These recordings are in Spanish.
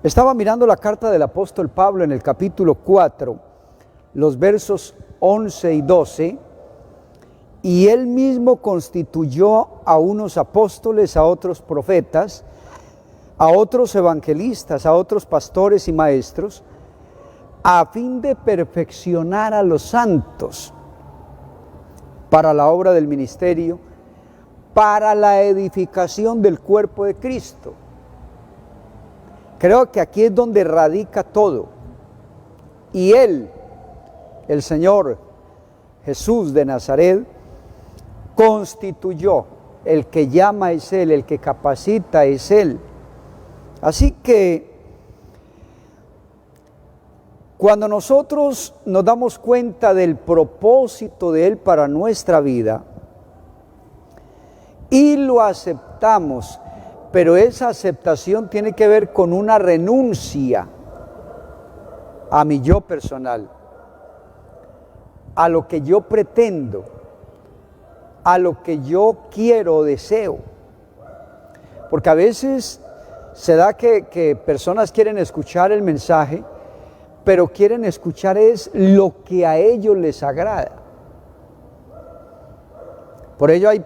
Estaba mirando la carta del apóstol Pablo en el capítulo 4, los versos 11 y 12, y él mismo constituyó a unos apóstoles, a otros profetas, a otros evangelistas, a otros pastores y maestros, a fin de perfeccionar a los santos para la obra del ministerio, para la edificación del cuerpo de Cristo. Creo que aquí es donde radica todo. Y Él, el Señor Jesús de Nazaret, constituyó. El que llama es Él, el que capacita es Él. Así que cuando nosotros nos damos cuenta del propósito de Él para nuestra vida y lo aceptamos, pero esa aceptación tiene que ver con una renuncia a mi yo personal, a lo que yo pretendo, a lo que yo quiero o deseo. Porque a veces se da que personas quieren escuchar el mensaje, pero quieren escuchar es lo que a ellos les agrada. Por ello hay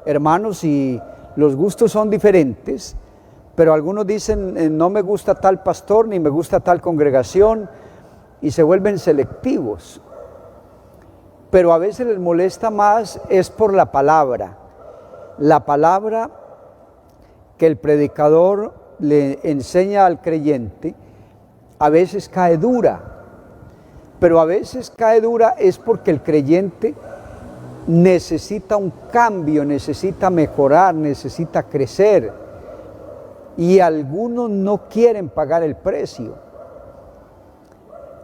hermanos y los gustos son diferentes, pero algunos dicen no me gusta tal pastor ni me gusta tal congregación y se vuelven selectivos. Pero a veces les molesta más es por la palabra que el predicador le enseña al creyente. A veces cae dura, pero a veces cae dura es porque el creyente necesita un cambio, necesita mejorar, necesita crecer, y algunos no quieren pagar el precio.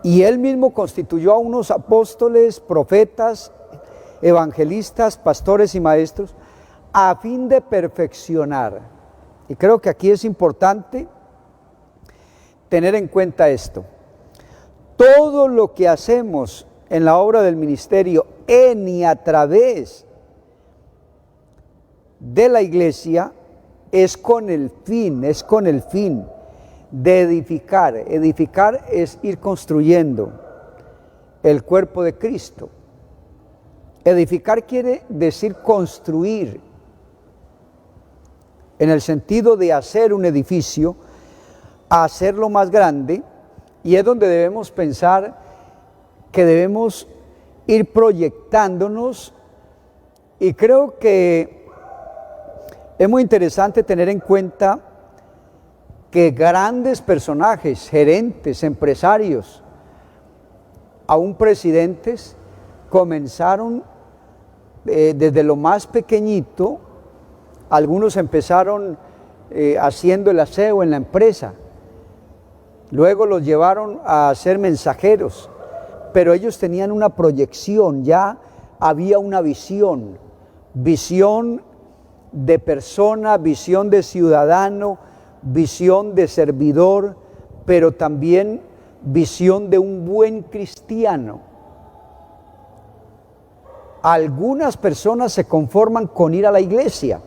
Y Él mismo constituyó a unos apóstoles, profetas, evangelistas, pastores y maestros a fin de perfeccionar. Y creo que aquí es importante tener en cuenta esto. Todo lo que hacemos en la obra del ministerio, en y a través de la iglesia, es con el fin de edificar. Edificar es ir construyendo el cuerpo de Cristo. Edificar quiere decir construir, en el sentido de hacer un edificio, hacerlo más grande, y es donde debemos pensar que debemos ir proyectándonos. Y creo que es muy interesante tener en cuenta que grandes personajes, gerentes, empresarios, aún presidentes, comenzaron desde lo más pequeñito. Algunos empezaron haciendo el aseo en la empresa, luego los llevaron a ser mensajeros, pero ellos tenían una proyección, ya había una visión de persona, visión de ciudadano, visión de servidor, pero también visión de un buen cristiano. Algunas personas se conforman con ir a la iglesia,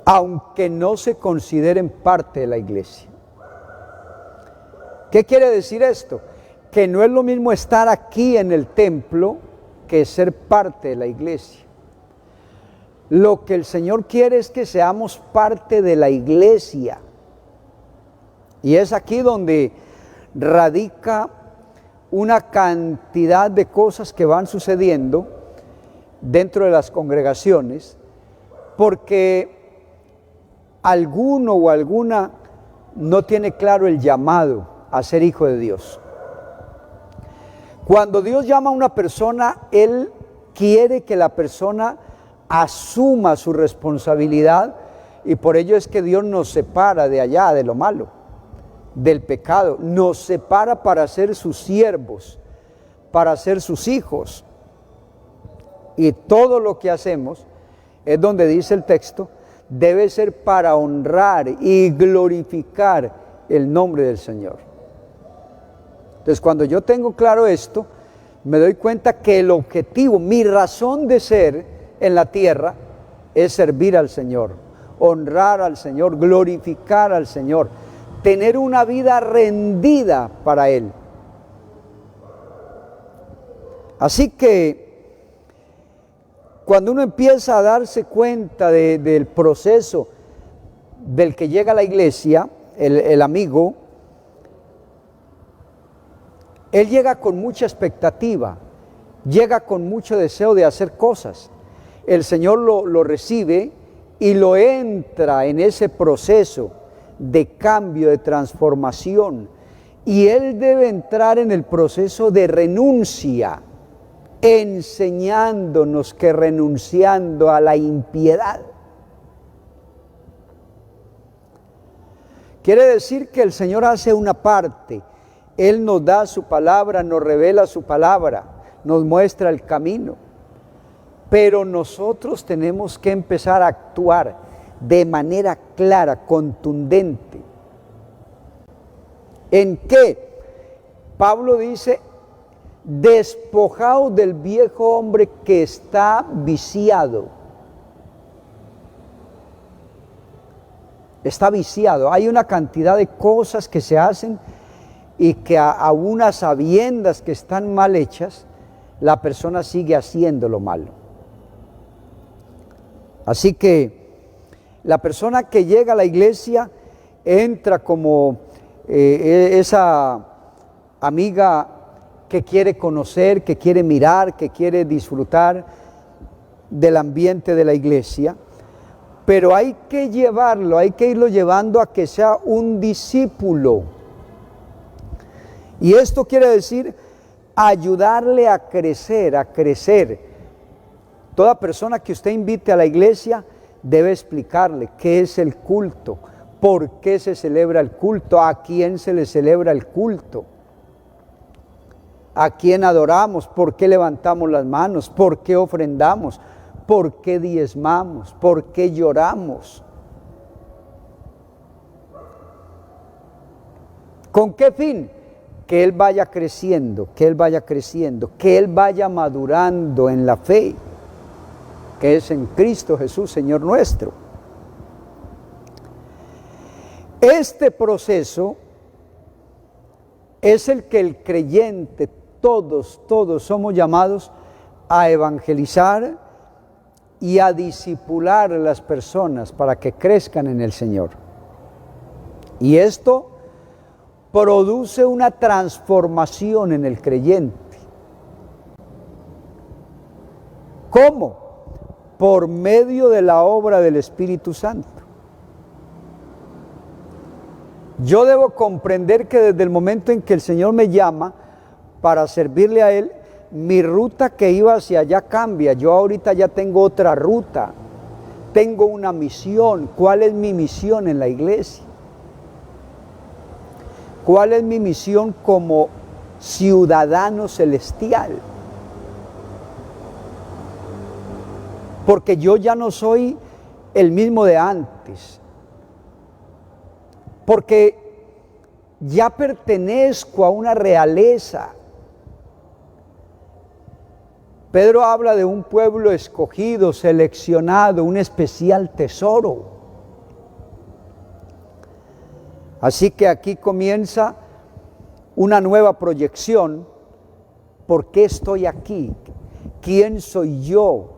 aunque no se consideren parte de la iglesia. ¿Qué quiere decir esto? Que no es lo mismo estar aquí en el templo que ser parte de la iglesia. Lo que el Señor quiere es que seamos parte de la iglesia. Y es aquí donde radica una cantidad de cosas que van sucediendo dentro de las congregaciones, porque alguno o alguna no tiene claro el llamado a ser hijo de Dios. Cuando Dios llama a una persona, Él quiere que la persona asuma su responsabilidad, y por ello es que Dios nos separa de allá, de lo malo, del pecado, nos separa para ser sus siervos, para ser sus hijos. Y todo lo que hacemos, es donde dice el texto, debe ser para honrar y glorificar el nombre del Señor. Entonces, cuando yo tengo claro esto, me doy cuenta que el objetivo, mi razón de ser en la tierra, es servir al Señor, honrar al Señor, glorificar al Señor, tener una vida rendida para Él. Así que cuando uno empieza a darse cuenta del proceso del que llega a la iglesia, el amigo, él llega con mucha expectativa, llega con mucho deseo de hacer cosas. El Señor lo recibe y lo entra en ese proceso de cambio, de transformación. Y él debe entrar en el proceso de renuncia, enseñándonos que renunciando a la impiedad. Quiere decir que el Señor hace una parte. Él nos da su palabra, nos revela su palabra, nos muestra el camino. Pero nosotros tenemos que empezar a actuar de manera clara, contundente. ¿En qué? Pablo dice, despojaos del viejo hombre que está viciado. Está viciado. Hay una cantidad de cosas que se hacen y que a unas sabiendas que están mal hechas, la persona sigue haciendo lo malo. Así que la persona que llega a la iglesia entra como esa amiga que quiere conocer, que quiere mirar, que quiere disfrutar del ambiente de la iglesia, pero hay que llevarlo, hay que irlo llevando a que sea un discípulo. Y esto quiere decir ayudarle a crecer, a crecer. Toda persona que usted invite a la iglesia debe explicarle qué es el culto, por qué se celebra el culto, a quién se le celebra el culto, a quién adoramos, por qué levantamos las manos, por qué ofrendamos, por qué diezmamos, por qué lloramos. ¿Con qué fin? Que él vaya creciendo, que él vaya creciendo, que él vaya madurando en la fe, que es en Cristo Jesús, Señor nuestro. Este proceso es el que el creyente, todos somos llamados a evangelizar y a discipular a las personas para que crezcan en el Señor. Y esto produce una transformación en el creyente. ¿Cómo? Por medio de la obra del Espíritu Santo. Yo debo comprender que desde el momento en que el Señor me llama para servirle a Él, mi ruta que iba hacia allá cambia. Yo ahorita ya tengo otra ruta, tengo una misión. ¿Cuál es mi misión en la iglesia? ¿Cuál es mi misión como ciudadano celestial? Porque yo ya no soy el mismo de antes. Porque ya pertenezco a una realeza. Pedro habla de un pueblo escogido, seleccionado, un especial tesoro. Así que aquí comienza una nueva proyección. ¿Por qué estoy aquí? ¿Quién soy yo?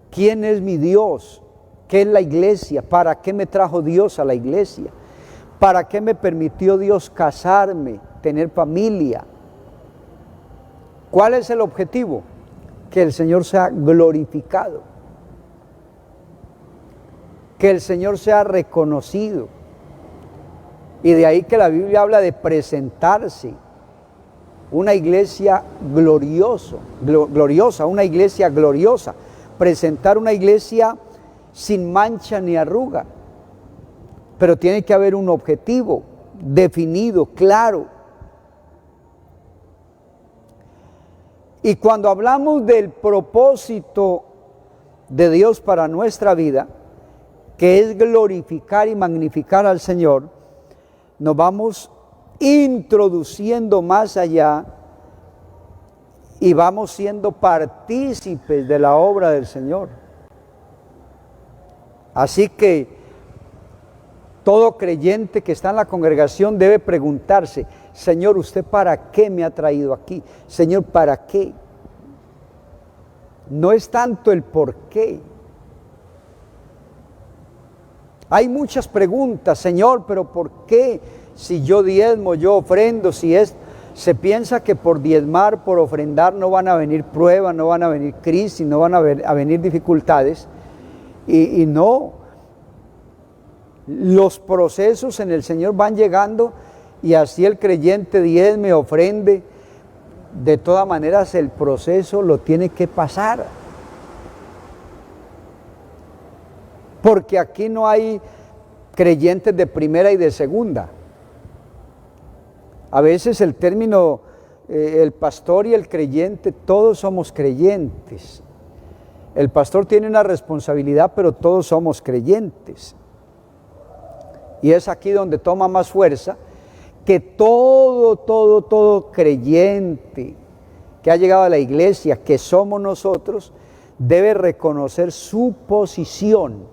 ¿Quién es mi Dios? ¿Qué es la iglesia? ¿Para qué me trajo Dios a la iglesia? ¿Para qué me permitió Dios casarme, tener familia? ¿Cuál es el objetivo? Que el Señor sea glorificado, que el Señor sea reconocido. Y de ahí que la Biblia habla de presentarse una iglesia gloriosa, una iglesia gloriosa. Presentar una iglesia sin mancha ni arruga. Pero tiene que haber un objetivo definido, claro. Y cuando hablamos del propósito de Dios para nuestra vida, que es glorificar y magnificar al Señor, nos vamos introduciendo más allá y vamos siendo partícipes de la obra del Señor. Así que todo creyente que está en la congregación debe preguntarse: Señor, ¿usted para qué me ha traído aquí? Señor, ¿para qué? No es tanto el por qué. Hay muchas preguntas: Señor, ¿pero por qué? Si yo diezmo, yo ofrendo, si es... Se piensa que por diezmar, por ofrendar, no van a venir pruebas, no van a venir crisis, no van a venir dificultades. Y no. Los procesos en el Señor van llegando, y así el creyente diezme, ofrende. De todas maneras, el proceso lo tiene que pasar. Porque aquí no hay creyentes de primera y de segunda. A veces el término, el pastor y el creyente, todos somos creyentes. El pastor tiene una responsabilidad, pero todos somos creyentes. Y es aquí donde toma más fuerza que todo creyente que ha llegado a la iglesia, que somos nosotros, debe reconocer su posición.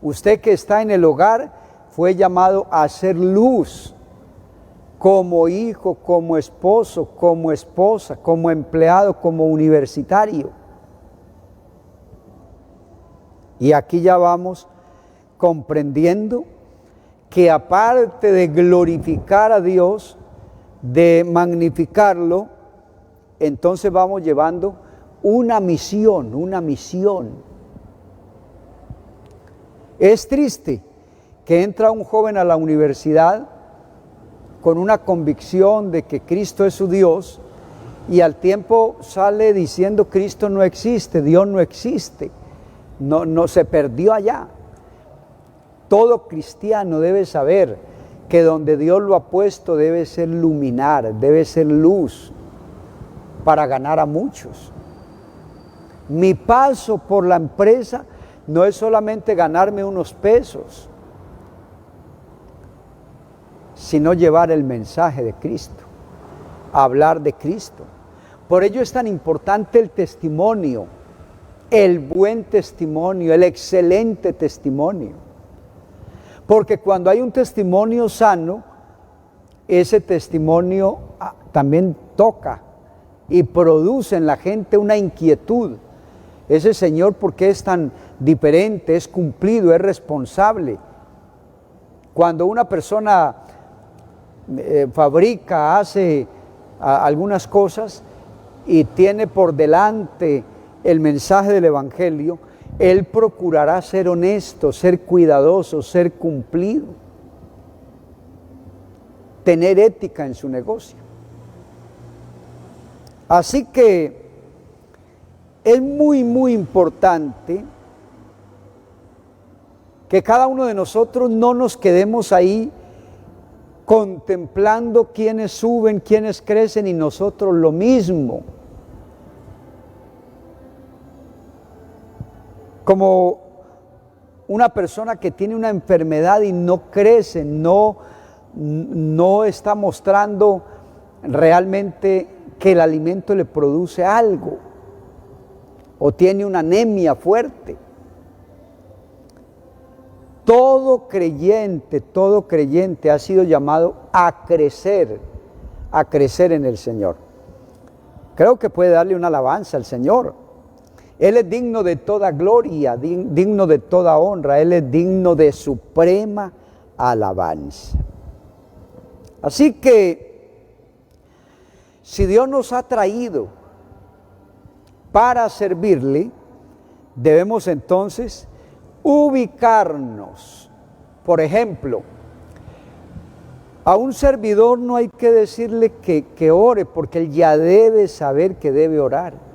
Usted que está en el hogar fue llamado a ser luz, como hijo, como esposo, como esposa, como empleado, como universitario. Y aquí ya vamos comprendiendo que aparte de glorificar a Dios, de magnificarlo, entonces vamos llevando una misión, una misión. Es triste que entra un joven a la universidad con una convicción de que Cristo es su Dios, y al tiempo sale diciendo: Cristo no existe, Dios no existe, no se perdió allá. Todo cristiano debe saber que donde Dios lo ha puesto debe ser luminar, debe ser luz para ganar a muchos. Mi paso por la empresa no es solamente ganarme unos pesos, sino llevar el mensaje de Cristo, hablar de Cristo. Por ello es tan importante el testimonio, el buen testimonio, el excelente testimonio. Porque cuando hay un testimonio sano, ese testimonio también toca y produce en la gente una inquietud. Ese Señor, ¿por qué es tan diferente? Es cumplido, es responsable. Cuando una persona fabrica, hace algunas cosas y tiene por delante el mensaje del Evangelio, él procurará ser honesto, ser cuidadoso, ser cumplido, tener ética en su negocio. Así que es muy importante que cada uno de nosotros no nos quedemos ahí contemplando quiénes suben, quiénes crecen y nosotros lo mismo. Como una persona que tiene una enfermedad y no crece, no está mostrando realmente que el alimento le produce algo, o tiene una anemia fuerte. Todo creyente ha sido llamado a crecer en el Señor. Creo que puede darle una alabanza al Señor. Él es digno de toda gloria, digno de toda honra, Él es digno de suprema alabanza. Así que, si Dios nos ha traído para servirle, debemos entonces ubicarnos. Por ejemplo, a un servidor no hay que decirle que ore, porque él ya debe saber que debe orar.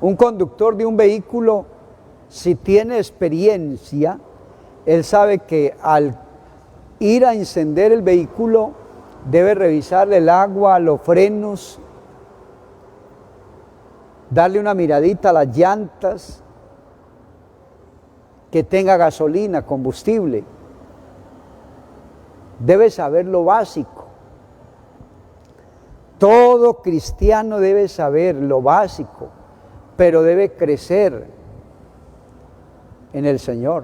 Un conductor de un vehículo, si tiene experiencia, él sabe que al ir a encender el vehículo debe revisarle el agua, los frenos, darle una miradita a las llantas, que tenga gasolina, combustible. Debe saber lo básico. Todo cristiano debe saber lo básico. pero debe crecer en el Señor,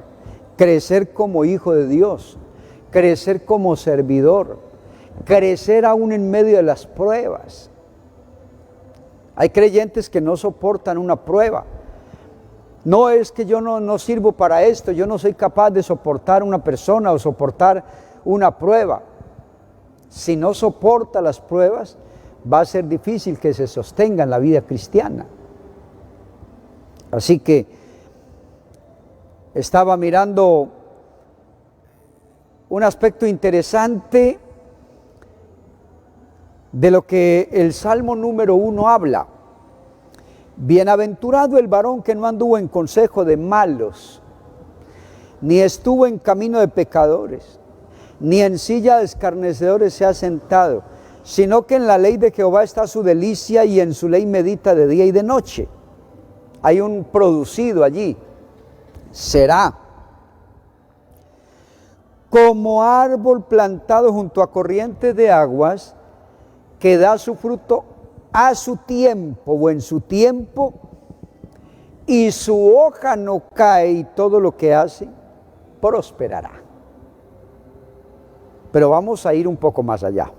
crecer como hijo de Dios, crecer como servidor, crecer aún en medio de las pruebas. Hay creyentes que no soportan una prueba. No es que yo no sirvo para esto, yo no soy capaz de soportar una persona o soportar una prueba. Si no soporta las pruebas, va a ser difícil que se sostenga en la vida cristiana. Así que estaba mirando un aspecto interesante de lo que el Salmo número 1 habla. Bienaventurado el varón que no anduvo en consejo de malos, ni estuvo en camino de pecadores, ni en silla de escarnecedores se ha sentado, sino que en la ley de Jehová está su delicia y en su ley medita de día y de noche. Hay un producido allí. Será como árbol plantado junto a corrientes de aguas, que da su fruto a su tiempo o en su tiempo, y su hoja no cae, y todo lo que hace prosperará. Pero vamos a ir un poco más allá.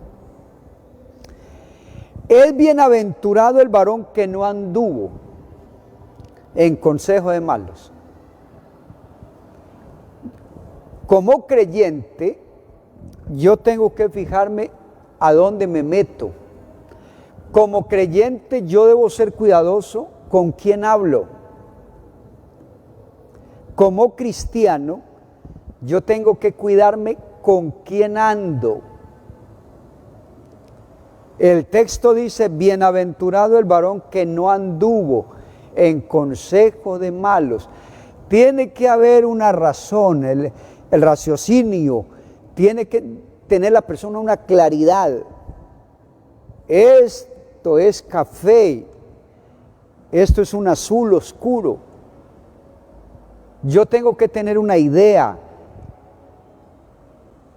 Es bienaventurado el varón que no anduvo en consejo de malos. Como creyente, yo tengo que fijarme a dónde me meto. Como creyente, yo debo ser cuidadoso con quién hablo. Como cristiano, yo tengo que cuidarme con quién ando. El texto dice, bienaventurado el varón que no anduvo en consejo de malos. Tiene que haber una razón, el raciocinio, tiene que tener la persona una claridad. Esto es café, esto es un azul oscuro. Yo tengo que tener una idea,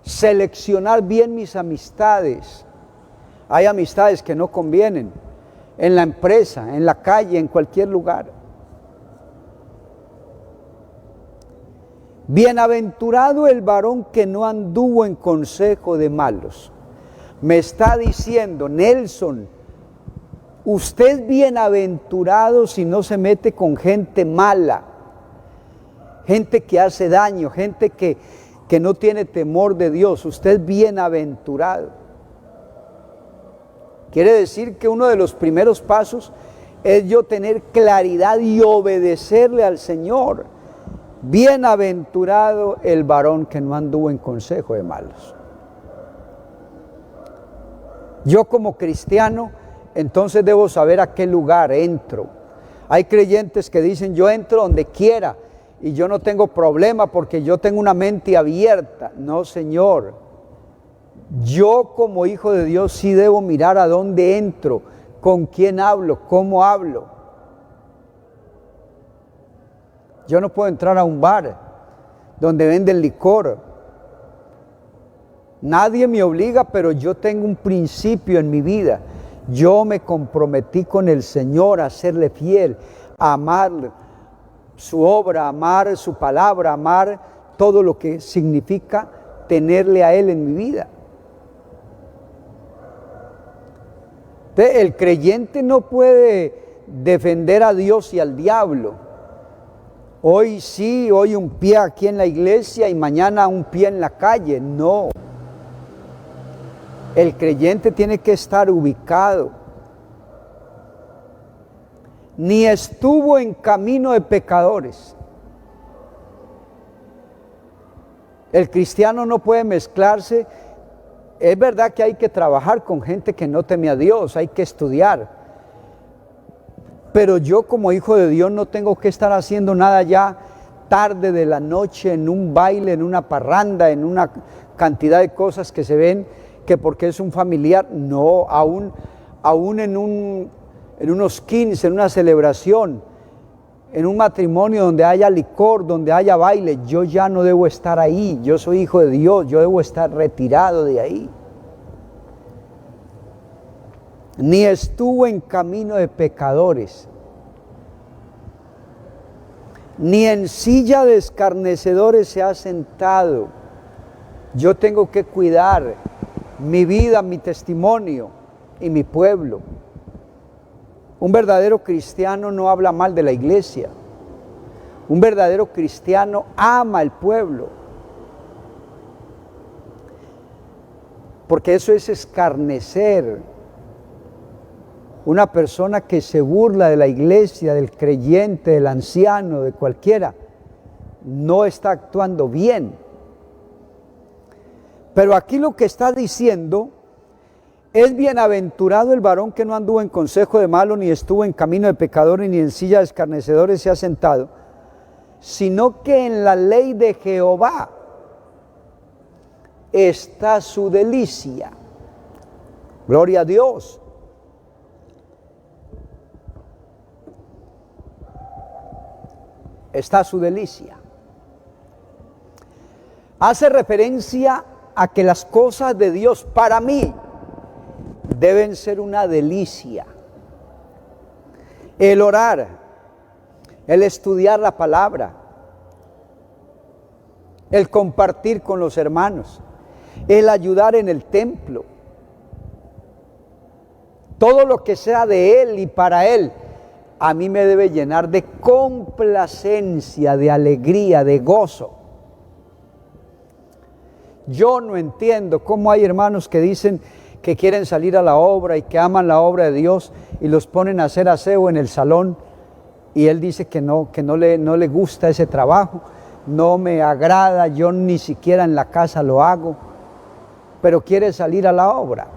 seleccionar bien mis amistades. Hay amistades que no convienen, en la empresa, en la calle, en cualquier lugar. Bienaventurado el varón que no anduvo en consejo de malos. Me está diciendo, Nelson, usted es bienaventurado si no se mete con gente mala, gente que hace daño, gente que no tiene temor de Dios. Usted es bienaventurado. Quiere decir que uno de los primeros pasos es yo tener claridad y obedecerle al Señor. Bienaventurado el varón que no anduvo en consejo de malos. Yo como cristiano, entonces debo saber a qué lugar entro. Hay creyentes que dicen, yo entro donde quiera y yo no tengo problema porque yo tengo una mente abierta. No, Señor. Yo como hijo de Dios sí debo mirar a dónde entro, con quién hablo, cómo hablo. Yo no puedo entrar a un bar donde venden licor. Nadie me obliga, pero yo tengo un principio en mi vida. Yo me comprometí con el Señor a serle fiel, a amar su obra, a amar su palabra, a amar todo lo que significa tenerle a Él en mi vida. Entonces, el creyente no puede defender a Dios y al diablo. Hoy sí, hoy un pie aquí en la iglesia y mañana un pie en la calle. No. El creyente tiene que estar ubicado. Ni estuvo en camino de pecadores. El cristiano no puede mezclarse. Es verdad que hay que trabajar con gente que no teme a Dios, hay que estudiar. Pero yo como hijo de Dios no tengo que estar haciendo nada ya tarde de la noche en un baile, en una parranda, en una cantidad de cosas que se ven que porque es un familiar. No, aún en unos 15, en una celebración, en un matrimonio donde haya licor, donde haya baile, yo ya no debo estar ahí. Yo soy hijo de Dios, yo debo estar retirado de ahí. Ni estuvo en camino de pecadores. ni en silla de escarnecedores se ha sentado. Yo tengo que cuidar mi vida, mi testimonio y mi pueblo. Un verdadero cristiano no habla mal de la iglesia. Un verdadero cristiano ama al pueblo. Porque eso es escarnecer. Una persona que se burla de la iglesia, del creyente, del anciano, de cualquiera, no está actuando bien. Pero aquí lo que está diciendo es: bienaventurado el varón que no anduvo en consejo de malo, ni estuvo en camino de pecadores, ni en silla de escarnecedores se ha sentado, sino que en la ley de Jehová está su delicia. Gloria a Dios. Está su delicia. Hace referencia a que las cosas de Dios para mí deben ser una delicia. El orar, el estudiar la palabra, el compartir con los hermanos, el ayudar en el templo, todo lo que sea de Él y para Él, a mí me debe llenar de complacencia, de alegría, de gozo. Yo no entiendo cómo hay hermanos que dicen que quieren salir a la obra y que aman la obra de Dios y los ponen a hacer aseo en el salón, y él dice que no le gusta ese trabajo, no me agrada, yo ni siquiera en la casa lo hago, pero quiere salir a la obra.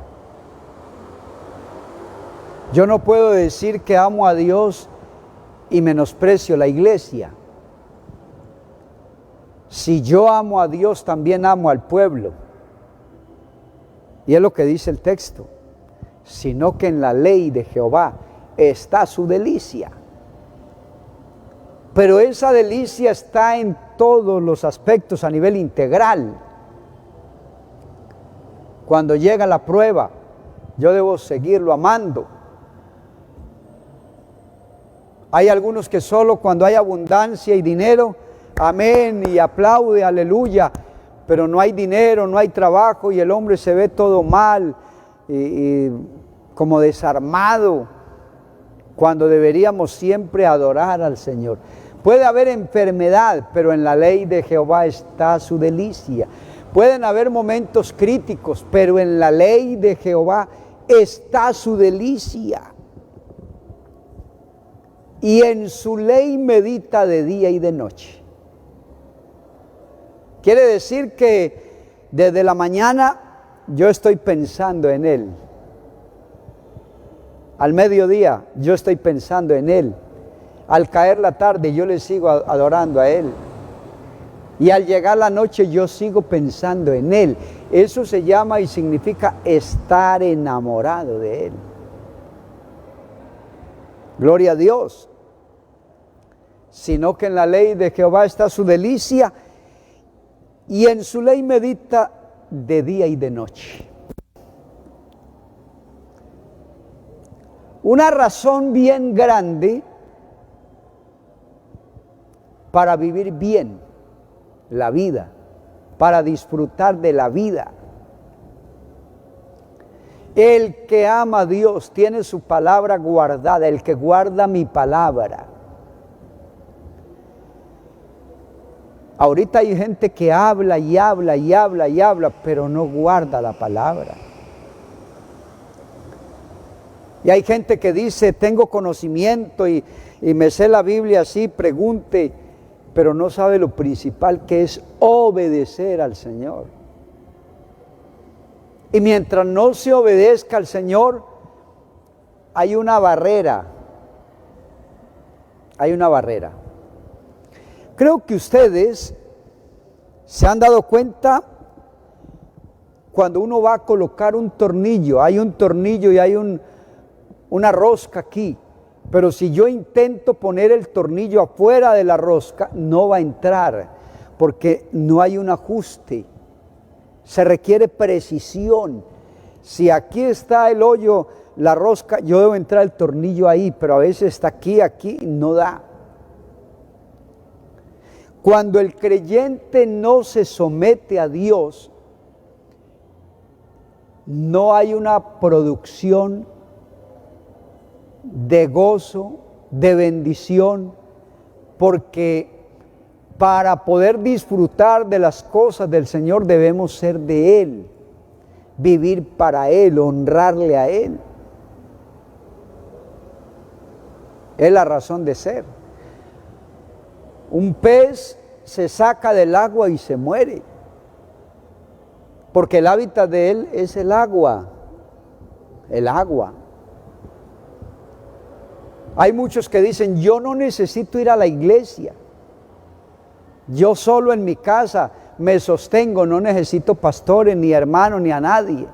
Yo no puedo decir que amo a Dios y menosprecio la iglesia. Si yo amo a Dios, también amo al pueblo. Y es lo que dice el texto: sino que en la ley de Jehová está su delicia. Pero esa delicia está en todos los aspectos, a nivel integral. Cuando llega la prueba, yo debo seguirlo amando. Hay algunos que solo cuando hay abundancia y dinero, amén, y aplaude, aleluya, pero no hay dinero, no hay trabajo y el hombre se ve todo mal y como desarmado, cuando deberíamos siempre adorar al Señor. Puede haber enfermedad, pero en la ley de Jehová está su delicia. Pueden haber momentos críticos, pero en la ley de Jehová está su delicia. Y en su ley medita de día y de noche. Quiere decir que desde la mañana yo estoy pensando en Él. Al mediodía yo estoy pensando en Él. Al caer la tarde yo le sigo adorando a Él. Y al llegar la noche yo sigo pensando en Él. Eso se llama y significa estar enamorado de Él. Gloria a Dios. Sino que en la ley de Jehová está su delicia, y en su ley medita de día y de noche. Una razón bien grande para vivir bien la vida, para disfrutar de la vida. El que ama a Dios tiene su palabra guardada, el que guarda mi palabra. Ahorita hay gente que habla y habla y habla y habla, pero no guarda la palabra. Y hay gente que dice, tengo conocimiento y me sé la Biblia así, pregunte, pero no sabe lo principal, que es obedecer al Señor. Y mientras no se obedezca al Señor, hay una barrera. Hay una barrera. Creo que ustedes se han dado cuenta cuando uno va a colocar un tornillo, hay un tornillo y hay una rosca aquí, pero si yo intento poner el tornillo afuera de la rosca, no va a entrar, porque no hay un ajuste, se requiere precisión. Si aquí está el hoyo, la rosca, yo debo entrar el tornillo ahí, pero a veces está aquí, y no da. Cuando el creyente no se somete a Dios, no hay una producción de gozo, de bendición, porque para poder disfrutar de las cosas del Señor debemos ser de Él, vivir para Él, honrarle a Él. Es la razón de ser. Un pez se saca del agua y se muere, porque el hábitat de él es el agua. El agua. Hay muchos que dicen, yo no necesito ir a la iglesia. Yo solo en mi casa me sostengo, no necesito pastores, ni hermanos, ni a nadie.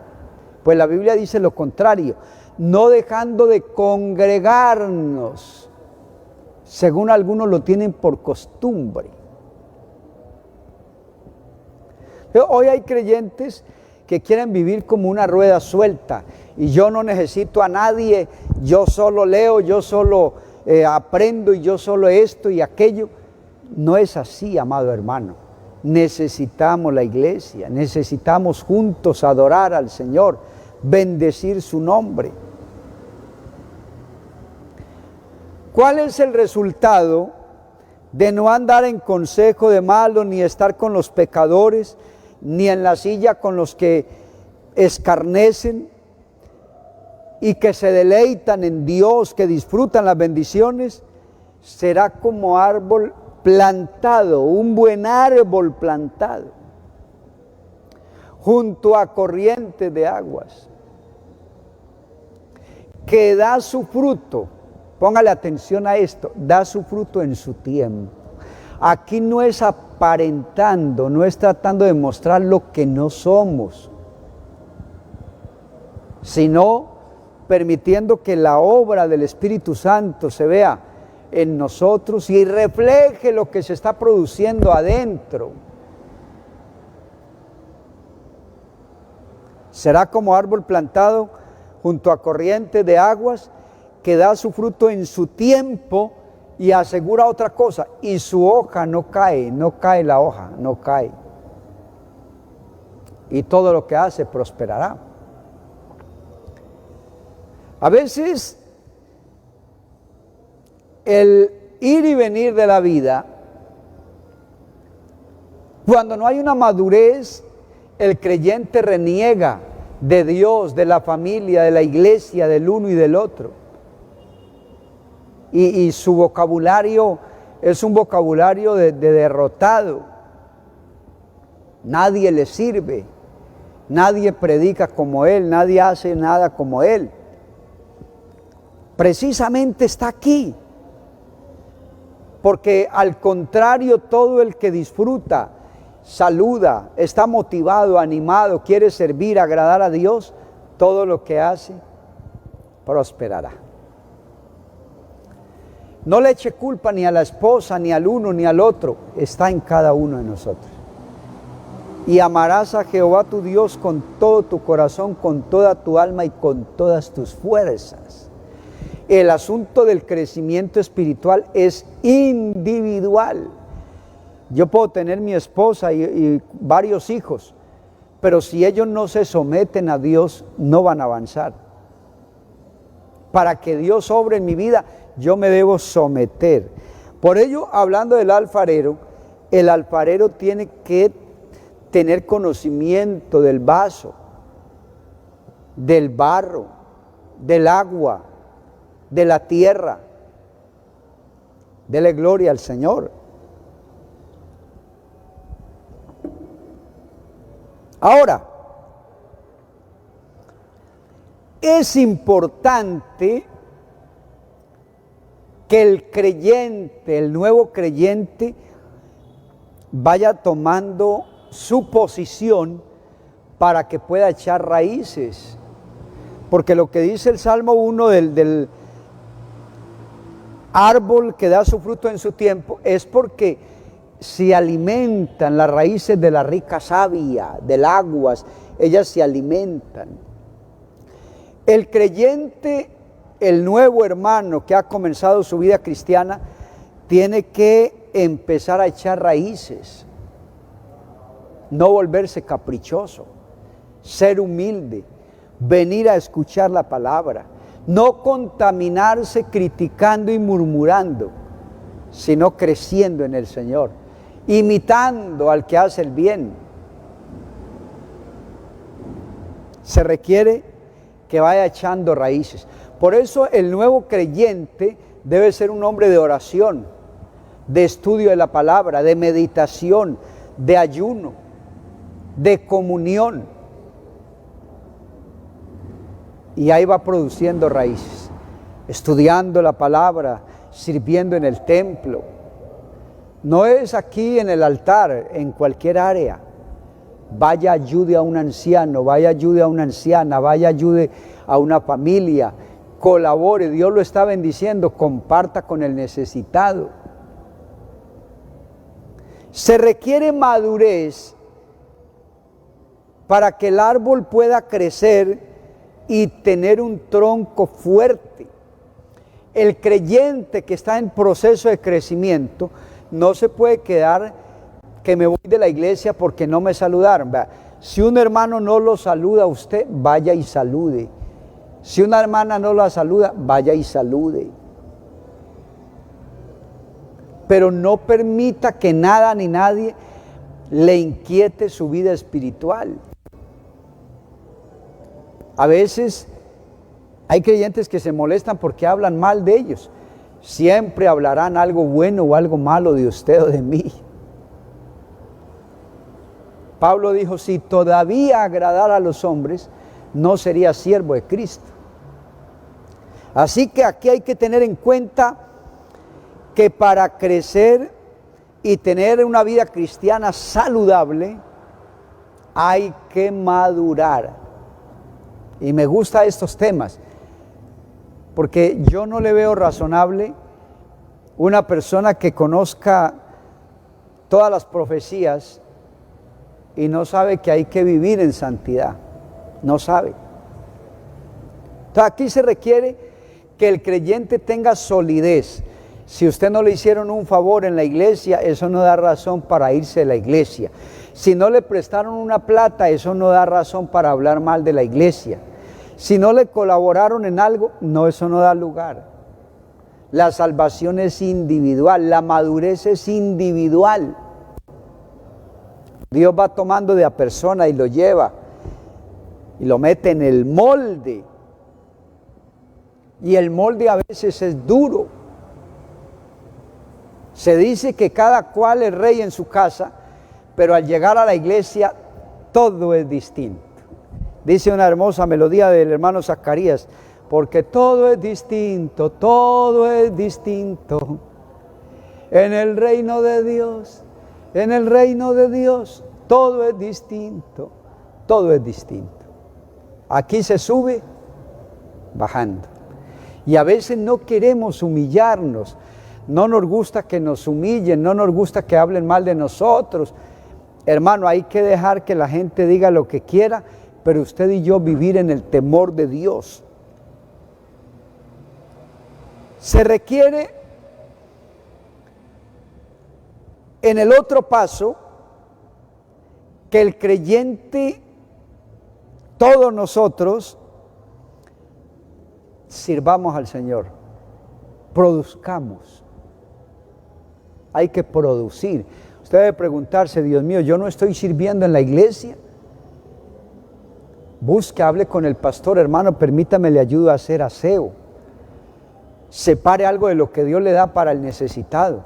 Pues la Biblia dice lo contrario, no dejando de congregarnos, según algunos lo tienen por costumbre. Hoy hay creyentes que quieren vivir como una rueda suelta, y yo no necesito a nadie, yo solo leo, yo solo aprendo, y yo solo esto y aquello. No es así, amado hermano. Necesitamos la iglesia, necesitamos juntos adorar al Señor, bendecir su nombre. ¿Cuál es el resultado de no andar en consejo de malos, ni estar con los pecadores, ni en la silla con los que escarnecen y que se deleitan en Dios, que disfrutan las bendiciones? Será como árbol plantado, un buen árbol plantado junto a corrientes de aguas, que da su fruto. Póngale atención a esto, da su fruto en su tiempo. Aquí no es aparentando, no es tratando de mostrar lo que no somos, sino permitiendo que la obra del Espíritu Santo se vea en nosotros y refleje lo que se está produciendo adentro. Será como árbol plantado junto a corrientes de aguas, que da su fruto en su tiempo, y asegura otra cosa, y su hoja no cae la hoja, no cae. Y todo lo que hace prosperará. A veces el ir y venir de la vida, cuando no hay una madurez, el creyente reniega de Dios, de la familia, de la iglesia, del uno y del otro. Y su vocabulario es un vocabulario de derrotado. Nadie le sirve, nadie predica como él, nadie hace nada como él. Precisamente está aquí, porque al contrario, todo el que disfruta, saluda, está motivado, animado, quiere servir, agradar a Dios, todo lo que hace prosperará. No le eche culpa ni a la esposa, ni al uno, ni al otro. Está en cada uno de nosotros. Y amarás a Jehová tu Dios con todo tu corazón, con toda tu alma y con todas tus fuerzas. El asunto del crecimiento espiritual es individual. Yo puedo tener mi esposa y varios hijos, pero si ellos no se someten a Dios, no van a avanzar. Para que Dios obre en mi vida, yo me debo someter. Por ello, hablando del alfarero, el alfarero tiene que tener conocimiento del vaso, del barro, del agua, de la tierra. Dele gloria al Señor. Ahora, es importante que el creyente, el nuevo creyente, vaya tomando su posición para que pueda echar raíces. Porque lo que dice el Salmo 1 del árbol que da su fruto en su tiempo, es porque se alimentan las raíces de la rica savia, del aguas, ellas se alimentan. El creyente, el nuevo hermano que ha comenzado su vida cristiana, tiene que empezar a echar raíces, no volverse caprichoso, ser humilde, venir a escuchar la palabra, no contaminarse criticando y murmurando, sino creciendo en el Señor, imitando al que hace el bien. Se requiere que vaya echando raíces. Por eso el nuevo creyente debe ser un hombre de oración, de estudio de la palabra, de meditación, de ayuno, de comunión. Y ahí va produciendo raíces, estudiando la palabra, sirviendo en el templo. No es aquí en el altar, en cualquier área. Vaya, ayude a un anciano, vaya, ayude a una anciana, vaya, ayude a una familia, colabore, Dios lo está bendiciendo, comparta con el necesitado. Se requiere madurez para que el árbol pueda crecer y tener un tronco fuerte. El creyente que está en proceso de crecimiento no se puede quedar que me voy de la iglesia porque no me saludaron. Si un hermano no lo saluda a usted, vaya y salude. Si una hermana no la saluda, vaya y salude. Pero no permita que nada ni nadie le inquiete su vida espiritual. A veces hay creyentes que se molestan porque hablan mal de ellos. Siempre hablarán algo bueno o algo malo de usted o de mí. Pablo dijo, si todavía agradara a los hombres, no sería siervo de Cristo. Así que aquí hay que tener en cuenta que para crecer y tener una vida cristiana saludable, hay que madurar. Y me gustan estos temas, porque yo no le veo razonable una persona que conozca todas las profecías y no sabe que hay que vivir en santidad. No sabe. Entonces aquí se requiere que el creyente tenga solidez. Si usted no le hicieron un favor en la iglesia, eso no da razón para irse de la iglesia. Si no le prestaron una plata, eso no da razón para hablar mal de la iglesia. Si no le colaboraron en algo, no, eso no da lugar. La salvación es individual, la madurez es individual. Dios va tomando de a persona y lo lleva y lo mete en el molde. Y el molde a veces es duro. Se dice que cada cual es rey en su casa, pero al llegar a la iglesia todo es distinto. Dice una hermosa melodía del hermano Zacarías, porque todo es distinto, todo es distinto. En el reino de Dios, en el reino de Dios, todo es distinto, todo es distinto. Aquí se sube, bajando. Y a veces no queremos humillarnos, no nos gusta que nos humillen, no nos gusta que hablen mal de nosotros. Hermano, hay que dejar que la gente diga lo que quiera, pero usted y yo vivir en el temor de Dios. Se requiere en el otro paso que el creyente, todos nosotros, sirvamos al Señor, produzcamos. Hay que producir. Usted debe preguntarse, Dios mío, yo no estoy sirviendo en la iglesia. Busque, hable con el pastor, hermano, permítame, le ayudo a hacer aseo. Separe algo de lo que Dios le da para el necesitado.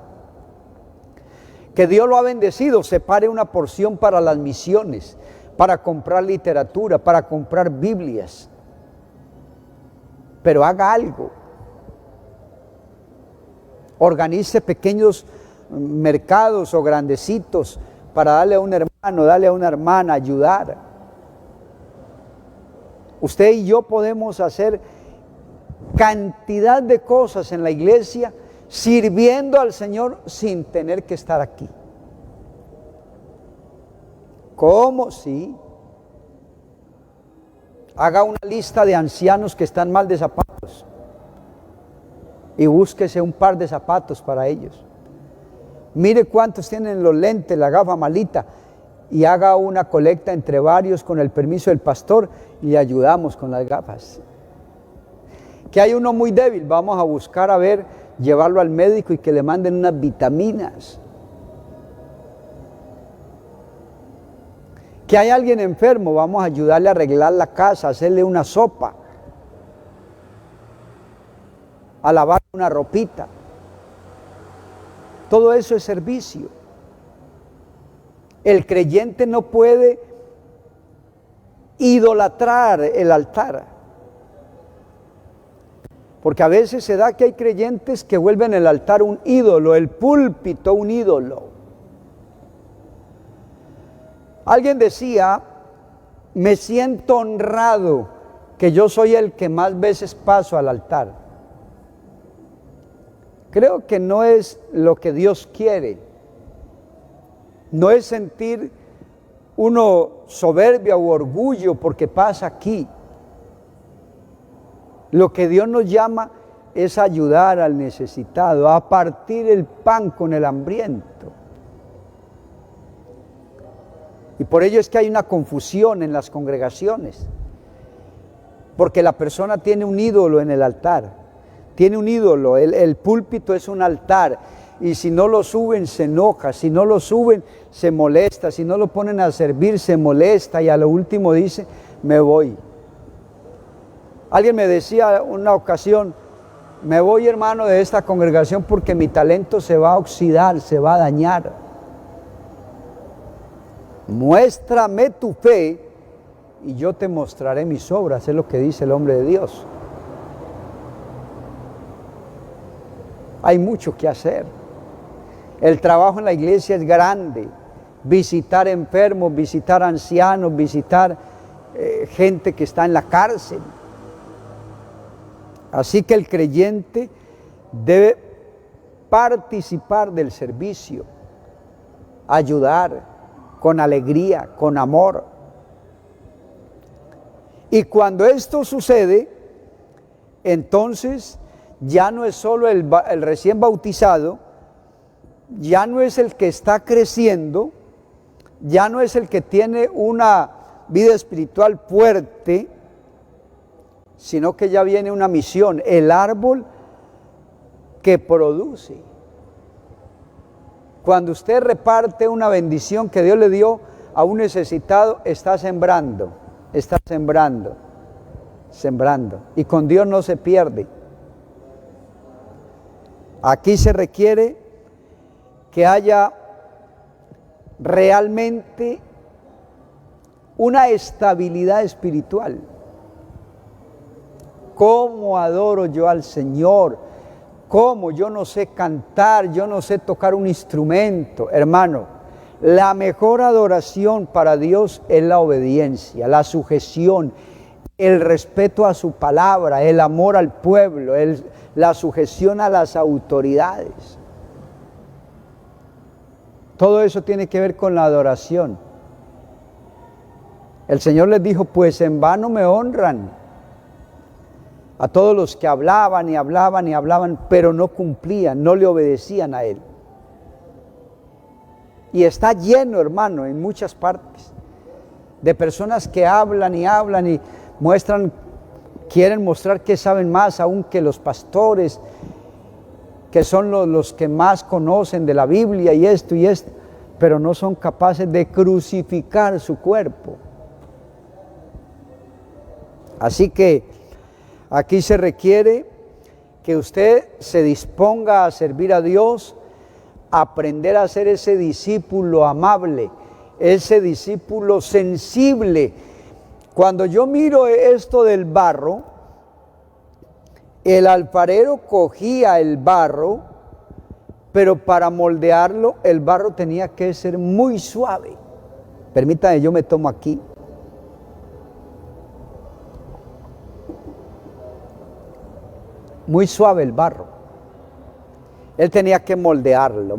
Que Dios lo ha bendecido, separe una porción para las misiones, para comprar literatura, para comprar Biblias. Pero haga algo. Organice pequeños mercados o grandecitos para darle a un hermano, darle a una hermana, ayudar. Usted y yo podemos hacer cantidad de cosas en la iglesia sirviendo al Señor sin tener que estar aquí. ¿Cómo? Sí. Haga una lista de ancianos que están mal de zapatos y búsquese un par de zapatos para ellos. Mire cuántos tienen los lentes, la gafa malita, y haga una colecta entre varios con el permiso del pastor y le ayudamos con las gafas. Que hay uno muy débil, vamos a buscar a ver, llevarlo al médico y que le manden unas vitaminas. Que hay alguien enfermo, vamos a ayudarle a arreglar la casa, a hacerle una sopa, a lavar una ropita. Todo eso es servicio. El creyente no puede idolatrar el altar. Porque a veces se da que hay creyentes que vuelven el altar un ídolo, el púlpito un ídolo. Alguien decía, me siento honrado que yo soy el que más veces paso al altar. Creo que no es lo que Dios quiere. No es sentir uno soberbia u orgullo porque pasa aquí. Lo que Dios nos llama es ayudar al necesitado, a partir el pan con el hambriento. Y por ello es que hay una confusión en las congregaciones, porque la persona tiene un ídolo en el altar, tiene un ídolo, el púlpito es un altar, y si no lo suben se enoja, si no lo suben se molesta, si no lo ponen a servir se molesta, y a lo último dice, me voy. Alguien me decía una ocasión, me voy, hermano, de esta congregación porque mi talento se va a oxidar, se va a dañar. Muéstrame tu fe y yo te mostraré mis obras, es lo que dice el hombre de Dios. Hay mucho que hacer. El trabajo en la iglesia es grande. Visitar enfermos, visitar ancianos, visitar gente que está en la cárcel. Así que el creyente debe participar del servicio, ayudar con alegría, con amor. Y cuando esto sucede, entonces ya no es solo el recién bautizado, ya no es el que está creciendo, ya no es el que tiene una vida espiritual fuerte, sino que ya viene una misión, el árbol que produce. Cuando usted reparte una bendición que Dios le dio a un necesitado, está sembrando, sembrando. Y con Dios no se pierde. Aquí se requiere que haya realmente una estabilidad espiritual. ¿Cómo adoro yo al Señor? ¿Cómo? Yo no sé cantar, yo no sé tocar un instrumento. Hermano, la mejor adoración para Dios es la obediencia, la sujeción, el respeto a su palabra, el amor al pueblo, la sujeción a las autoridades. Todo eso tiene que ver con la adoración. El Señor les dijo, pues en vano me honran. A todos los que hablaban y hablaban y hablaban, pero no cumplían, no le obedecían a Él. Y está lleno, hermano, en muchas partes, de personas que hablan y hablan y quieren mostrar que saben más aún que los pastores, que son los que más conocen de la Biblia y esto, pero no son capaces de crucificar su cuerpo. Así que aquí se requiere que usted se disponga a servir a Dios, a aprender a ser ese discípulo amable, ese discípulo sensible. Cuando yo miro esto del barro, el alfarero cogía el barro, pero para moldearlo el barro tenía que ser muy suave. Permítame, yo me tomo aquí. Muy suave el barro. Él tenía que moldearlo.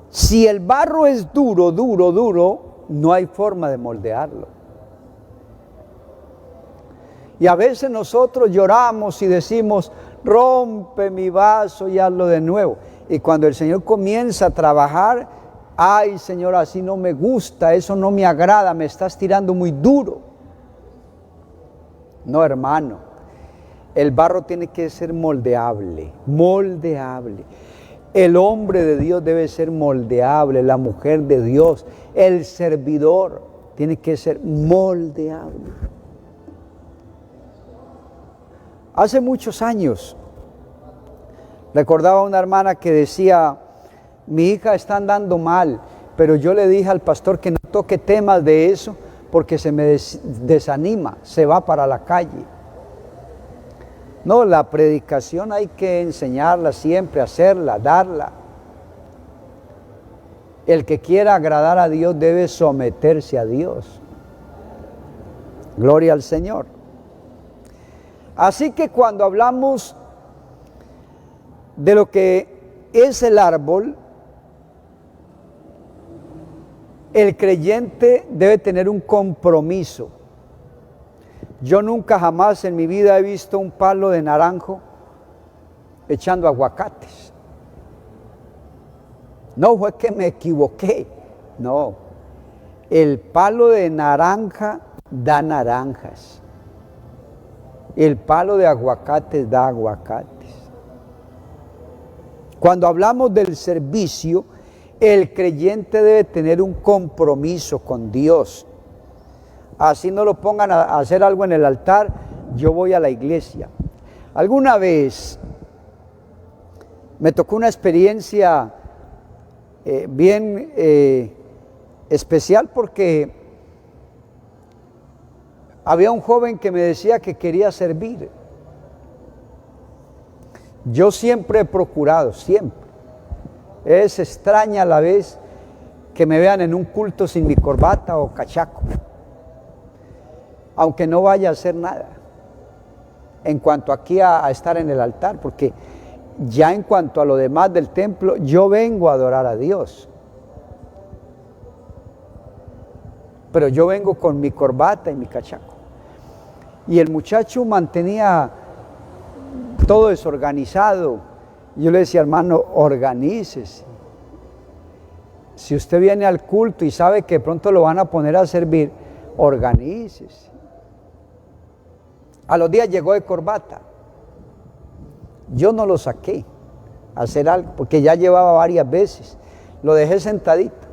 Si el barro es duro, no hay forma de moldearlo. Y a veces nosotros lloramos y decimos, rompe mi vaso y hazlo de nuevo. Y cuando el Señor comienza a trabajar, ay, Señor, así no me gusta, eso no me agrada, me estás tirando muy duro. No, hermano, el barro tiene que ser moldeable, moldeable. El hombre de Dios debe ser moldeable, la mujer de Dios, el servidor tiene que ser moldeable. Hace muchos años, recordaba una hermana que decía, mi hija está andando mal, pero yo le dije al pastor que no toque temas de eso porque se me desanima, se va para la calle. No, la predicación hay que enseñarla siempre, hacerla, darla. El que quiera agradar a Dios debe someterse a Dios. Gloria al Señor. Así que cuando hablamos de lo que es el árbol, el creyente debe tener un compromiso. Yo nunca jamás en mi vida he visto un palo de naranjo echando aguacates. No fue que me equivoqué, no. El palo de naranja da naranjas. El palo de aguacates da aguacates. Cuando hablamos del servicio, el creyente debe tener un compromiso con Dios. Así no lo pongan a hacer algo en el altar, yo voy a la iglesia. Alguna vez me tocó una experiencia bien especial porque había un joven que me decía que quería servir. Yo siempre he procurado, siempre. Es extraña a la vez que me vean en un culto sin mi corbata o cachaco, aunque no vaya a hacer nada en cuanto aquí a estar en el altar, porque ya en cuanto a lo demás del templo, yo vengo a adorar a Dios. Pero yo vengo con mi corbata y mi cachaco. Y el muchacho mantenía todo desorganizado. Yo le decía, hermano, organícese. Si usted viene al culto y sabe que pronto lo van a poner a servir, organícese. A los días llegó de corbata. Yo no lo saqué a hacer algo, porque ya llevaba varias veces. Lo dejé sentadito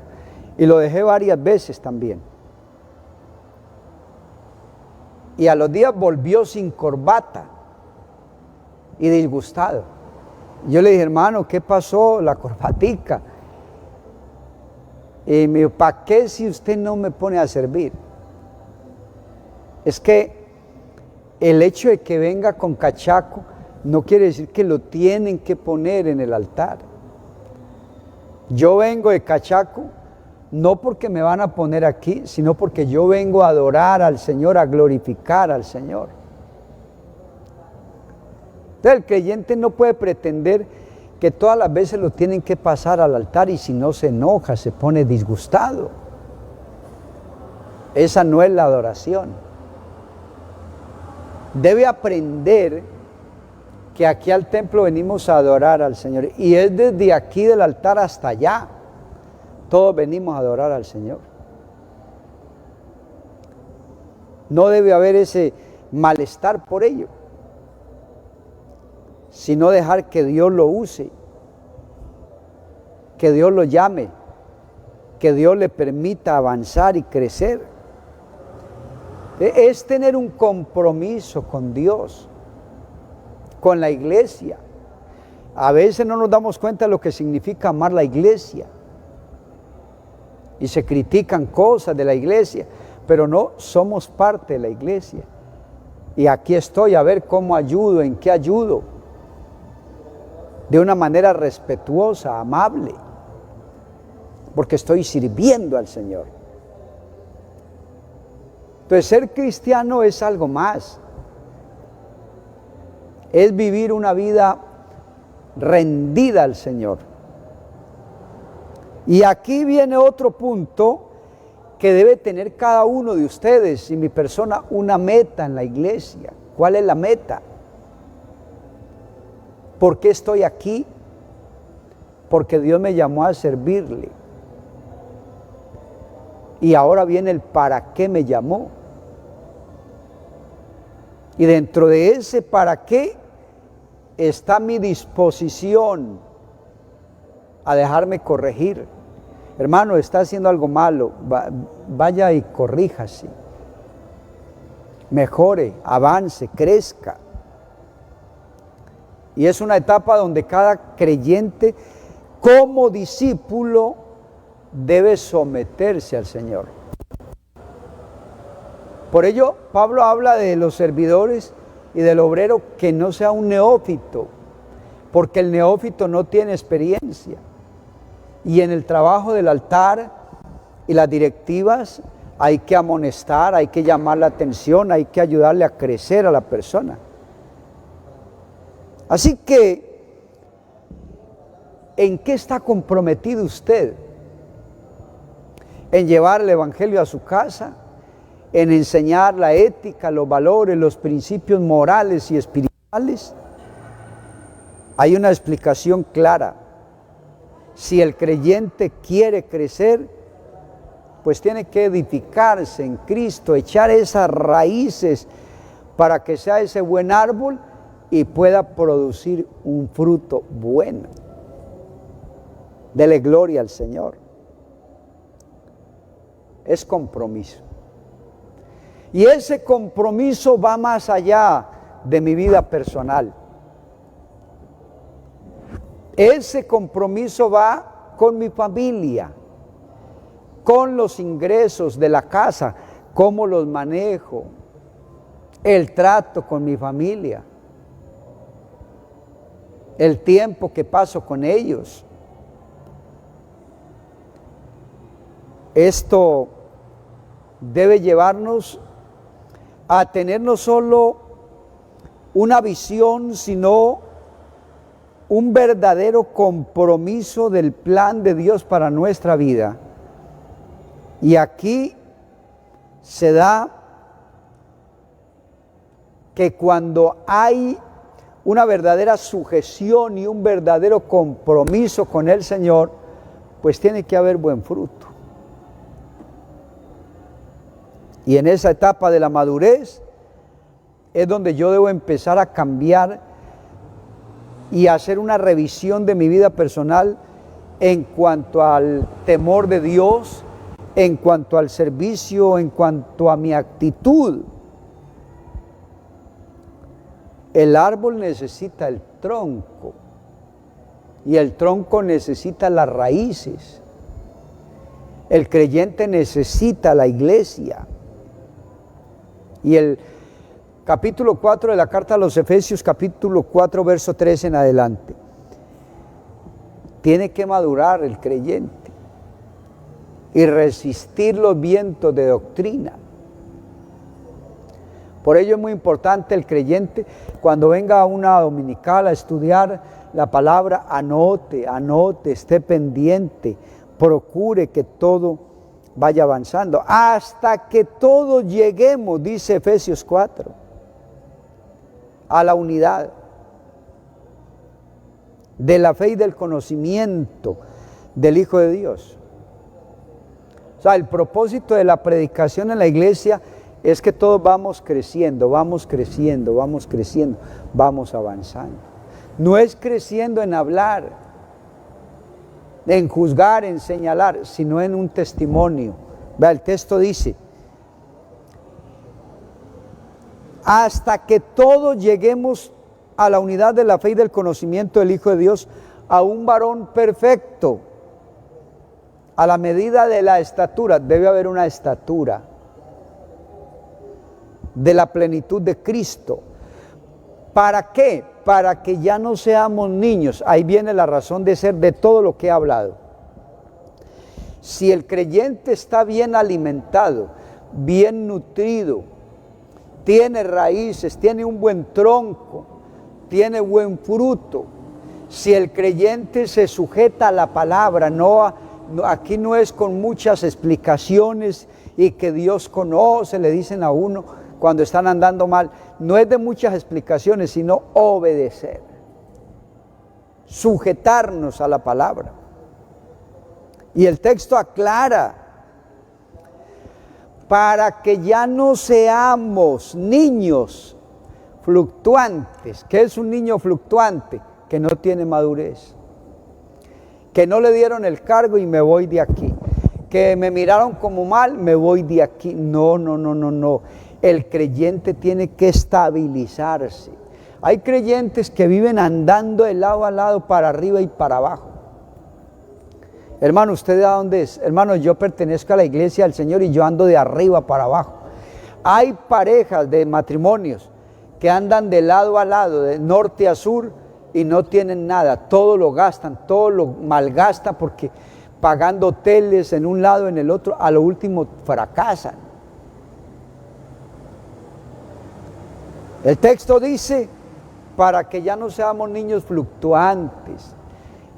y lo dejé varias veces también. Y a los días volvió sin corbata y disgustado. Yo le dije, hermano, ¿qué pasó? La corbatica. Y me dijo, ¿para qué si usted no me pone a servir? Es que el hecho de que venga con cachaco no quiere decir que lo tienen que poner en el altar. Yo vengo de cachaco no porque me van a poner aquí, sino porque yo vengo a adorar al Señor, a glorificar al Señor. Entonces el creyente no puede pretender que todas las veces lo tienen que pasar al altar y si no se enoja, se pone disgustado. Esa no es la adoración. Debe aprender que aquí al templo venimos a adorar al Señor y es desde aquí del altar hasta allá. Todos venimos a adorar al Señor. No debe haber ese malestar por ello, sino dejar que Dios lo use, que Dios lo llame, que Dios le permita avanzar y crecer. Es tener un compromiso con Dios, con la iglesia. A veces no nos damos cuenta de lo que significa amar la iglesia. Y se critican cosas de la iglesia, pero no somos parte de la iglesia. Y aquí estoy a ver cómo ayudo, en qué ayudo. De una manera respetuosa, amable. Porque estoy sirviendo al Señor. Entonces, ser cristiano es algo más. Es vivir una vida rendida al Señor. Y aquí viene otro punto que debe tener cada uno de ustedes y mi persona, una meta en la iglesia. ¿Cuál es la meta? ¿Por qué estoy aquí? Porque Dios me llamó a servirle. Y ahora viene el para qué me llamó. Y dentro de ese para qué está mi disposición a dejarme corregir. Hermano, está haciendo algo malo, vaya y corríjase. Mejore, avance, crezca. Y es una etapa donde cada creyente como discípulo debe someterse al Señor. Por ello, Pablo habla de los servidores y del obrero que no sea un neófito, porque el neófito no tiene experiencia. Y en el trabajo del altar y las directivas hay que amonestar, hay que llamar la atención, hay que ayudarle a crecer a la persona. Así que, ¿en qué está comprometido usted? ¿En llevar el evangelio a su casa? ¿En enseñar la ética, los valores, los principios morales y espirituales? Hay una explicación clara. Si el creyente quiere crecer, pues tiene que edificarse en Cristo, echar esas raíces para que sea ese buen árbol y pueda producir un fruto bueno. Dele gloria al Señor. Es compromiso. Y ese compromiso va más allá de mi vida personal. Ese compromiso va con mi familia, con los ingresos de la casa, cómo los manejo, el trato con mi familia, el tiempo que paso con ellos. Esto debe llevarnos a tener no solo una visión, sino un verdadero compromiso del plan de Dios para nuestra vida. Y aquí se da que cuando hay una verdadera sujeción y un verdadero compromiso con el Señor, pues tiene que haber buen fruto. Y en esa etapa de la madurez es donde yo debo empezar a cambiar y hacer una revisión de mi vida personal en cuanto al temor de Dios, en cuanto al servicio, en cuanto a mi actitud. El árbol necesita el tronco y el tronco necesita las raíces. El creyente necesita la iglesia. Y el capítulo 4 de la carta a los Efesios, capítulo 4, verso 3 en adelante. Tiene que madurar el creyente y resistir los vientos de doctrina. Por ello es muy importante el creyente, cuando venga a una dominical a estudiar la palabra, anote, esté pendiente, procure que todo vaya avanzando, hasta que todos lleguemos, dice Efesios 4, a la unidad de la fe y del conocimiento del Hijo de Dios. O sea, el propósito de la predicación en la iglesia es que todos vamos creciendo, vamos avanzando. No es creciendo en hablar, en juzgar, en señalar, sino en un testimonio. Vea, el texto dice: hasta que todos lleguemos a la unidad de la fe y del conocimiento del Hijo de Dios, a un varón perfecto, a la medida de la estatura. Debe haber una estatura de la plenitud de Cristo. ¿Para qué? Para que ya no seamos niños. Ahí viene la razón de ser de todo lo que he hablado. Si el creyente está bien alimentado, bien nutrido, tiene raíces, tiene un buen tronco, tiene buen fruto, si el creyente se sujeta a la palabra, aquí no es con muchas explicaciones y que Dios conoce, le dicen a uno cuando están andando mal, no es de muchas explicaciones, sino obedecer. sujetarnos a la palabra. Y el texto aclara, para que ya no seamos niños fluctuantes. ¿Qué es un niño fluctuante? Que no tiene madurez, que no le dieron el cargo y me voy de aquí, que me miraron como mal, me voy de aquí. No. El creyente tiene que estabilizarse. Hay creyentes que viven andando de lado a lado, para arriba y para abajo. Hermano, ¿usted de dónde es? Hermano, yo pertenezco a la iglesia del Señor y yo ando de arriba para abajo. Hay parejas de matrimonios que andan de lado a lado, de norte a sur, y no tienen nada. Todo lo gastan, todo lo malgastan, porque pagando hoteles en un lado, en el otro, a lo último fracasan. El texto dice, para que ya no seamos niños fluctuantes.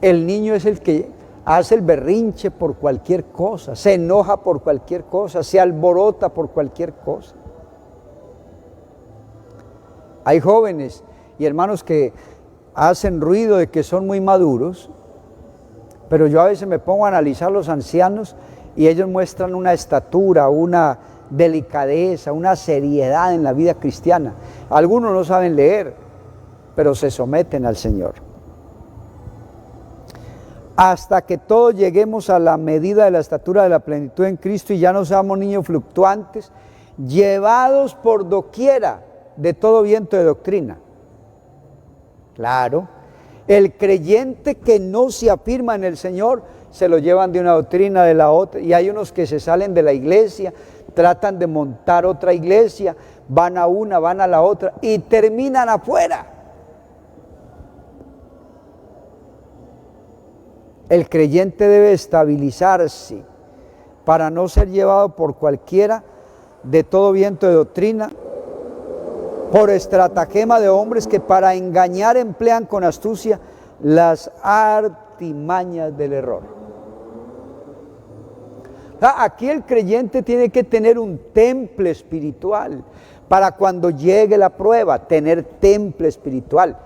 El niño es el que hace el berrinche por cualquier cosa, se enoja por cualquier cosa, se alborota por cualquier cosa. Hay jóvenes y hermanos que hacen ruido de que son muy maduros, pero yo a veces me pongo a analizar los ancianos y ellos muestran una estatura, una delicadeza, una seriedad en la vida cristiana. Algunos no saben leer, pero se someten al Señor. Hasta que todos lleguemos a la medida de la estatura de la plenitud en Cristo y ya no seamos niños fluctuantes, llevados por doquiera de todo viento de doctrina. Claro, el creyente que no se afirma en el Señor, se lo llevan de una doctrina de la otra, y hay unos que se salen de la iglesia, tratan de montar otra iglesia, van a una, van a la otra y terminan afuera. El creyente debe estabilizarse para no ser llevado por cualquiera de todo viento de doctrina, por estratagema de hombres que para engañar emplean con astucia las artimañas del error. Aquí el creyente tiene que tener un temple espiritual para cuando llegue la prueba, tener temple espiritual.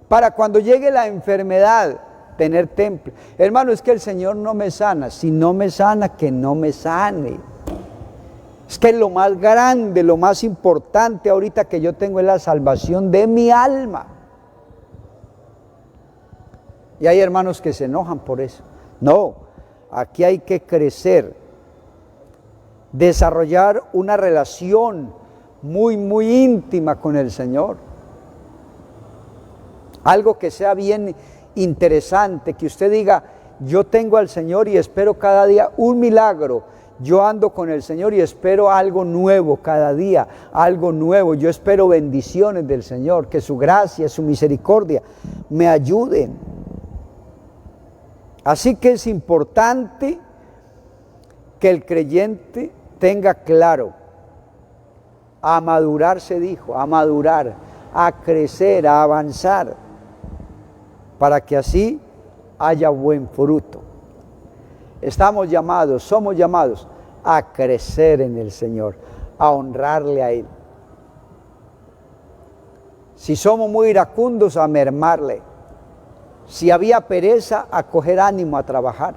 Para cuando llegue la enfermedad, tener temple. Hermano, es que el Señor no me sana. Si no me sana, que no me sane. Es que lo más grande, lo más importante ahorita que yo tengo es la salvación de mi alma. Y hay hermanos que se enojan por eso. No, aquí hay que crecer, desarrollar una relación muy íntima con el Señor. Algo que sea bien interesante, que usted diga, yo tengo al Señor y espero cada día un milagro. Yo ando con el Señor y espero algo nuevo cada día, algo nuevo. Yo espero bendiciones del Señor, que su gracia, su misericordia me ayuden. Así que es importante que el creyente tenga claro, a madurar se dijo, a madurar, a crecer, a avanzar, para que así haya buen fruto. Estamos llamados, somos llamados a crecer en el Señor, a honrarle a Él. Si somos muy iracundos, a mermarle. Si había pereza, a coger ánimo a trabajar.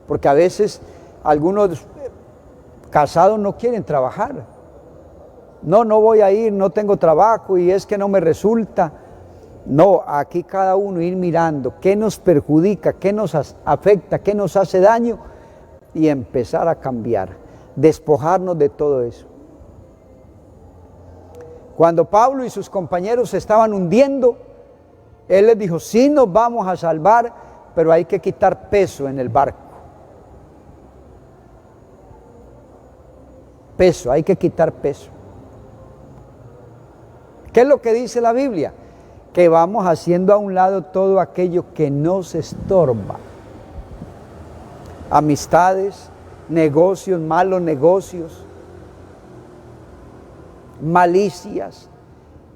Porque a veces algunos casados no quieren trabajar. No voy a ir, no tengo trabajo y es que no me resulta. No, aquí cada uno ir mirando qué nos perjudica, qué nos afecta, qué nos hace daño y empezar a cambiar, despojarnos de todo eso. Cuando Pablo y sus compañeros se estaban hundiendo, él les dijo, sí nos vamos a salvar, pero hay que quitar peso en el barco. Peso, hay que quitar peso. ¿Qué es lo que dice la Biblia? Que vamos haciendo a un lado todo aquello que nos estorba. Amistades, negocios, malos negocios, malicias,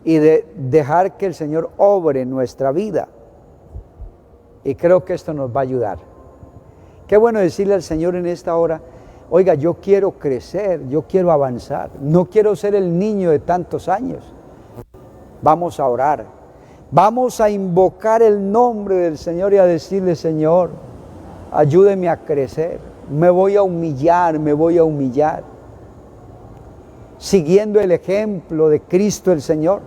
y de dejar que el Señor obre en nuestra vida. Y creo que esto nos va a ayudar. Qué bueno decirle al Señor en esta hora, oiga, yo quiero crecer, yo quiero avanzar, no quiero ser el niño de tantos años. Vamos a orar. Vamos a invocar el nombre del Señor y a decirle: Señor, ayúdeme a crecer. Me voy a humillar, siguiendo el ejemplo de Cristo el Señor,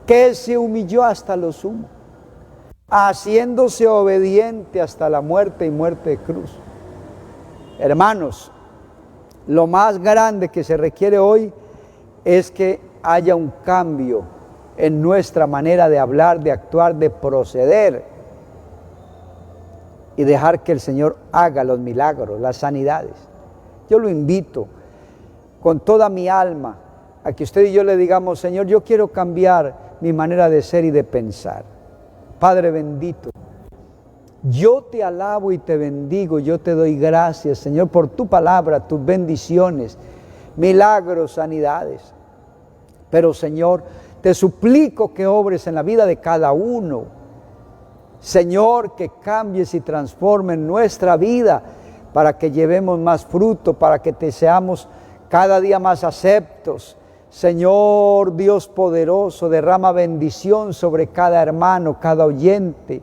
que se humilló hasta lo sumo, haciéndose obediente hasta la muerte y muerte de cruz. Hermanos, lo más grande que se requiere hoy es que haya un cambio en nuestra manera de hablar, de actuar, de proceder, y dejar que el Señor haga los milagros, las sanidades. Yo lo invito con toda mi alma a que usted y yo le digamos: Señor, yo quiero cambiar mi manera de ser y de pensar. Padre bendito, yo te alabo y te bendigo, yo te doy gracias, Señor, por tu palabra, tus bendiciones, milagros, sanidades. Pero, Señor, te suplico que obres en la vida de cada uno. Señor, que cambies y transformes nuestra vida para que llevemos más fruto, para que te seamos cada día más aceptos. Señor Dios poderoso, derrama bendición sobre cada hermano, cada oyente.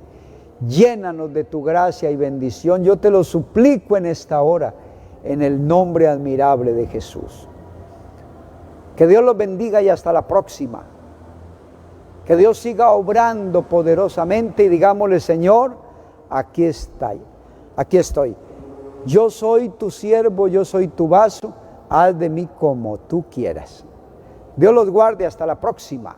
Llénanos de tu gracia y bendición. Yo te lo suplico en esta hora, en el nombre admirable de Jesús. Que Dios los bendiga y hasta la próxima. Que Dios siga obrando poderosamente y digámosle: Señor, aquí estoy. Yo soy tu siervo, yo soy tu vaso, haz de mí como tú quieras. Dios los guarde, hasta la próxima.